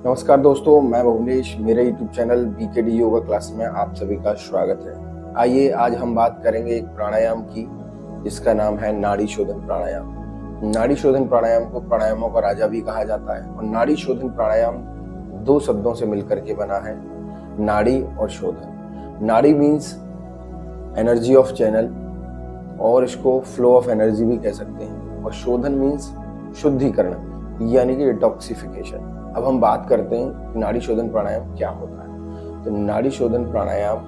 नमस्कार दोस्तों, मैं भुवनेश। मेरे YouTube channel BKD yoga class में आप सभी का स्वागत है। आइए आज हम बात करेंगे एक प्राणायाम की जिसका नाम है नाड़ी शोधन प्राणायाम। नाड़ी शोधन प्राणायाम को प्राणायामों का राजा भी कहा जाता है और नाड़ी शोधन प्राणायाम दो शब्दों से मिलकर के बना है, नाड़ी और शोधन। नाड़ी मीन्स एनर्जी ऑफ चैनल और इसको फ्लो ऑफ एनर्जी भी कह सकते हैं, और शोधन मीन्स शुद्धिकरण यानी कि डिटॉक्सिफिकेशन। अब हम बात करते हैं कि नाड़ी शोधन प्राणायाम क्या होता है। तो नाड़ी शोधन प्राणायाम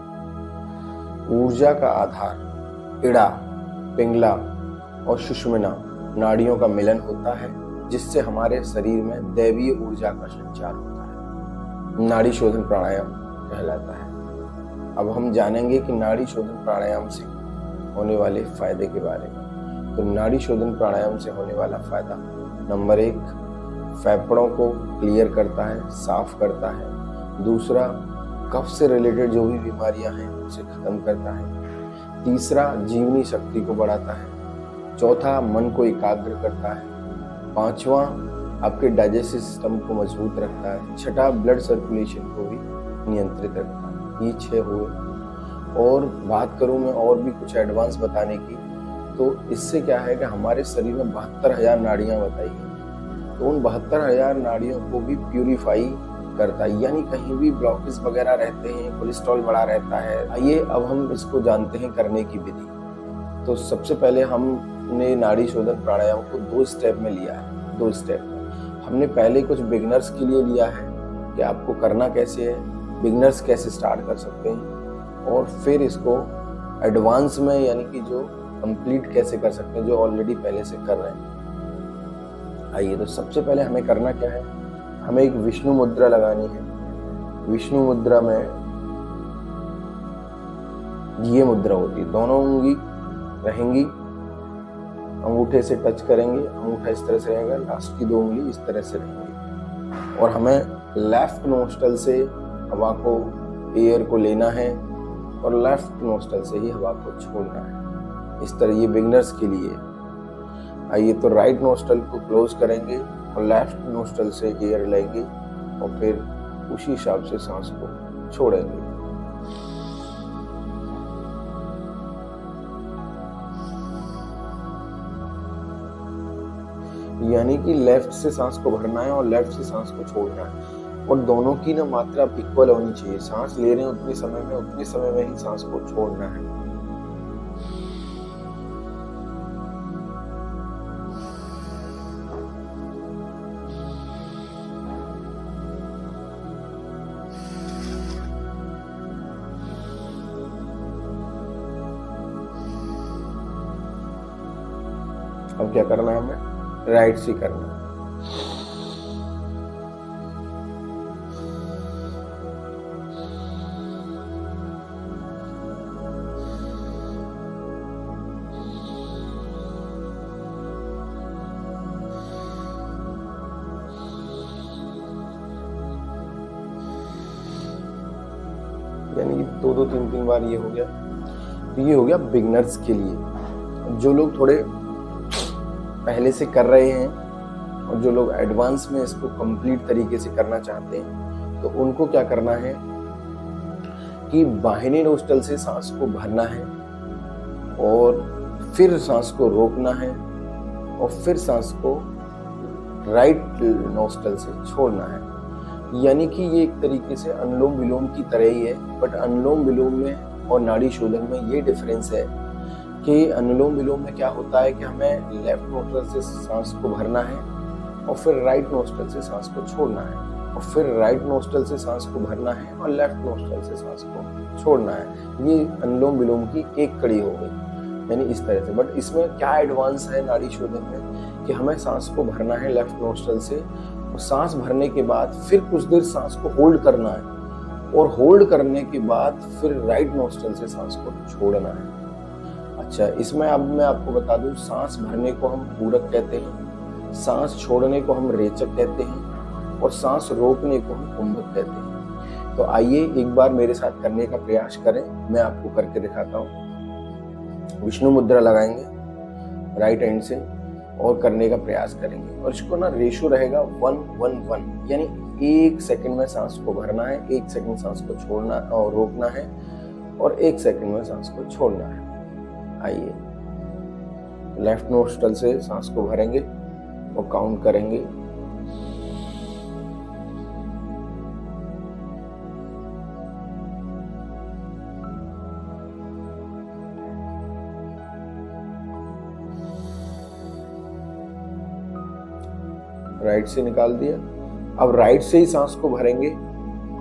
ऊर्जा का आधार इड़ा, पिंगला और सुषुम्ना नाड़ियों का मिलन होता है, जिससे हमारे शरीर में दैवीय ऊर्जा का संचार होता है। नाड़ी शोधन प्राणायाम कहलाता है। अब हम जानेंगे कि नाड़ी शोधन प्राणायाम से होने वाले फायदे के बारे में। तो नाड़ी शोधन प्राणायाम से होने वाला फायदा, नंबर 1, फेफड़ों को क्लियर करता है, साफ करता है। दूसरा, कफ से रिलेटेड जो भी बीमारियां हैं उसे खत्म करता है। तीसरा, जीवनी शक्ति को बढ़ाता है। चौथा, मन को एकाग्र करता है। पांचवा, आपके डाइजेस्टिव सिस्टम को मजबूत रखता है। छठा, ब्लड सर्कुलेशन को भी नियंत्रित रखता है। ये 6 हुए। और बात करूं मैं और भी कुछ एडवांस बताने की, तो इससे क्या है कि हमारे शरीर में 72,000 नाड़ियां बताई हैं। तो उन 72,000 नाड़ियों को भी प्यूरिफाई करता है, यानी कहीं भी ब्लॉकेज वगैरह रहते हैं, कोलेस्ट्रॉल बढ़ा रहता है। आइए अब हम इसको जानते हैं करने की विधि। तो सबसे पहले हमने नाड़ी शोधन प्राणायाम को 2 स्टेप में लिया है। 2 स्टेप में हमने पहले कुछ बिगिनर्स के लिए लिया है कि आपको करना कैसे है, बिगिनर्स कैसे स्टार्ट कर सकते हैं, और फिर इसको एडवांस में यानी कि जो कंप्लीट कैसे कर सकते हैं, जो ऑलरेडी पहले से कर रहे हैं। आइए, तो सबसे पहले हमें करना क्या है, हमें एक विष्णु मुद्रा लगानी है। विष्णु मुद्रा में ये मुद्रा होती है, दोनों उंगली रहेंगी, अंगूठे से टच करेंगे, अंगूठा इस तरह से रहेगा, लास्ट की 2 उंगली इस तरह से रहेंगी, और हमें लेफ्ट नोस्ट्रल से हवा को, एयर को लेना है और लेफ्ट नोस्ट्रल से ही हवा को छोड़ना है। इस तरह, ये बिगिनर्स के लिए। आइए, तो राइट नोस्ट्रल को क्लोज करेंगे और लेफ्ट नोस्ट्रल से एयर लेंगे और फिर उसी हिसाब से सांस को छोड़ेंगे। यानी कि लेफ्ट से सांस को भरना है और लेफ्ट से सांस को छोड़ना है, और दोनों की ना मात्रा इक्वल होनी चाहिए। सांस ले रहे हैं उतने समय में ही सांस को छोड़ना है। अब क्या करना है, हमें राइट से करना है। यानी कि 2-2, 3-3 बार ये हो गया। तो ये हो गया बिगिनर्स के लिए। जो लोग थोड़े पहले से कर रहे हैं और जो लोग एडवांस में इसको कंप्लीट तरीके से करना चाहते हैं, तो उनको क्या करना है कि बाहिनी नोस्ट्रल से सांस को भरना है और फिर सांस को रोकना है और फिर सांस को राइट नोस्ट्रल से छोड़ना है। यानी कि ये एक तरीके से अनुलोम विलोम की तरह ही है, बट अनुलोम विलोम में और नाड़ी शोधन में ये डिफरेंस है कि अनुलोम विलोम में क्या होता है कि हमें लेफ्ट नोस्ट्रल से सांस को भरना है और फिर राइट नोस्ट्रल से सांस को छोड़ना है, और फिर राइट नोस्ट्रल से सांस को भरना है और लेफ्ट नोस्ट्रल से सांस को छोड़ना है। ये अनुलोम विलोम की एक कड़ी हो गई, यानी इस तरह से। बट इसमें क्या एडवांस है नाड़ी शोधन में कि हमें सांस को भरना है लेफ्ट नोस्ट्रल से, और सांस भरने के बाद फिर कुछ देर सांस को होल्ड करना है, और होल्ड करने के बाद फिर राइट नोस्ट्रल से सांस को छोड़ना है। अच्छा, इसमें अब मैं आपको बता दूं, सांस भरने को हम पूरक कहते हैं, सांस छोड़ने को हम रेचक कहते हैं, और सांस रोकने को हम कुंभक कहते हैं। तो आइए एक बार मेरे साथ करने का प्रयास करें, मैं आपको करके दिखाता हूँ। विष्णु मुद्रा लगाएंगे राइट हैंड से, और करने का प्रयास करेंगे। और इसको ना रेशो रहेगा 1-1-1, यानी 1 सेकंड में सांस को भरना है, 1 सेकंड सांस को छोड़ना और रोकना है, और 1 सेकंड में सांस को छोड़ना है। आइए, लेफ्ट नोस्ट्रल से सांस को भरेंगे और काउंट करेंगे। राइट से निकाल दिया। अब राइट से ही सांस को भरेंगे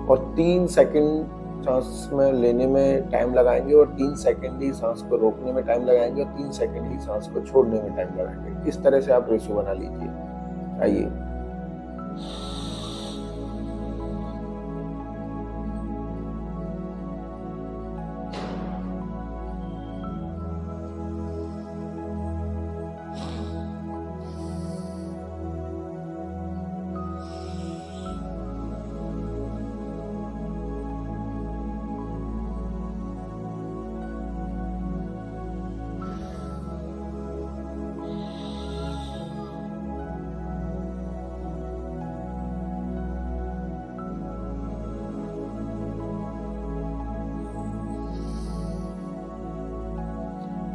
और 3 सेकंड सांस में लेने में टाइम लगाएंगे और 3 सेकंड ही सांस को रोकने में टाइम लगाएंगे और 3 सेकंड ही सांस को छोड़ने में टाइम लगाएंगे। इस तरह से आप रेशो बना लीजिए। आइए,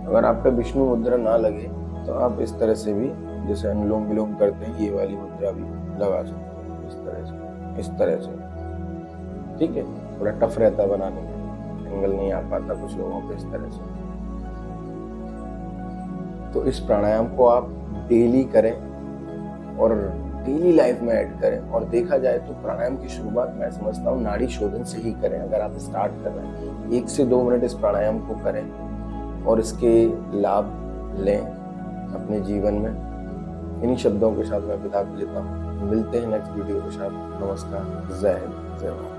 अगर आप पे विष्णु मुद्रा ना लगे तो आप इस तरह से भी, जैसे अनुलोम विलोम करते हैं, ये वाली मुद्रा भी लगा सकते हैं। इस तरह से ठीक है। थोड़ा टफ रहता बनाने में, एंगल नहीं आ पाता कुछ लोगों पे इस तरह से। तो इस प्राणायाम को आप डेली करें और डेली लाइफ में ऐड करें। और देखा जाए तो प्राणायाम की शुरुआत मैं समझता हूँ नाड़ी शोधन से ही करें। अगर आप स्टार्ट कर रहे हैं, 1 से 2 मिनट इस प्राणायाम को करें और इसके लाभ लें अपने जीवन में। इन्हीं शब्दों के साथ मैं विदा लेता हूँ। मिलते हैं नेक्स्ट वीडियो के साथ। नमस्कार, जय हिंद, जय भारत।